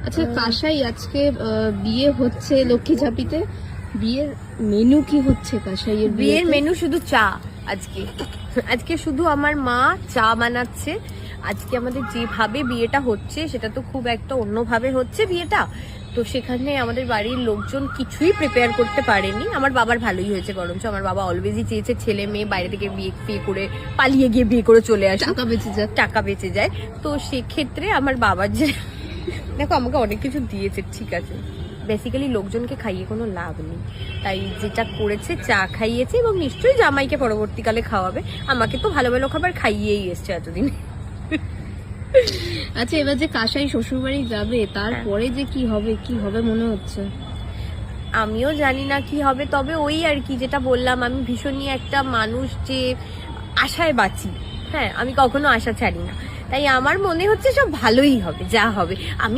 আচ্ছা কাসাই আজকে বিয়ে হচ্ছে লক্ষ্মী ঝাপিতে, বিয়ের মেনু কি হচ্ছে কাসাইয়ের? বিয়ের মেনু শুধু চা। আজকে শুধু আমার মা চা বানাচ্ছে। আজকে আমাদের যেভাবে বিয়েটা হচ্ছে সেটা তো খুব একটা অন্যভাবে হচ্ছে বিয়েটা, তো সেখানে আমাদের বাড়ির লোকজন কিছুই প্রিপেয়ার করতে পারেনি। আমার বাবার ভালোই হয়েছে, বরঞ্চ আমার বাবা অলওয়েজই চেয়েছে ছেলে মেয়ে বাইরে থেকে বিয়ে করে পালিয়ে গিয়ে বিয়ে করে চলে আসে, টাকা বেঁচে যায়। তো সেক্ষেত্রে আমার বাবার যে দেখো আমাকে অনেক কিছু দিয়েছে, ঠিক আছে, বেসিক্যালি লোকজনকে খাইয়ে কোনো লাভ নেই, তাই যেটা করেছে চা খাইয়েছে এবং নিশ্চয়ই জামাইকে পরবর্তীকালে খাওয়াবে। আমাকে তো ভালো ভালো খাবার খাইয়েই এসছে এতদিন। আচ্ছা এবার যে কাসাই শ্বশুরবাড়ি যাবে তারপরে যে কি হবে মনে হচ্ছে? আমিও জানি না কি হবে, তবে ওই আর কি যেটা বললাম, আমি ভীষণই একটা মানুষ যে আশায় বাঁচি। হ্যাঁ, আমি কখনো আশা ছাড়ি না, তাই আমার মনে হচ্ছে সব ভালোই হবে, যা হবে। আমি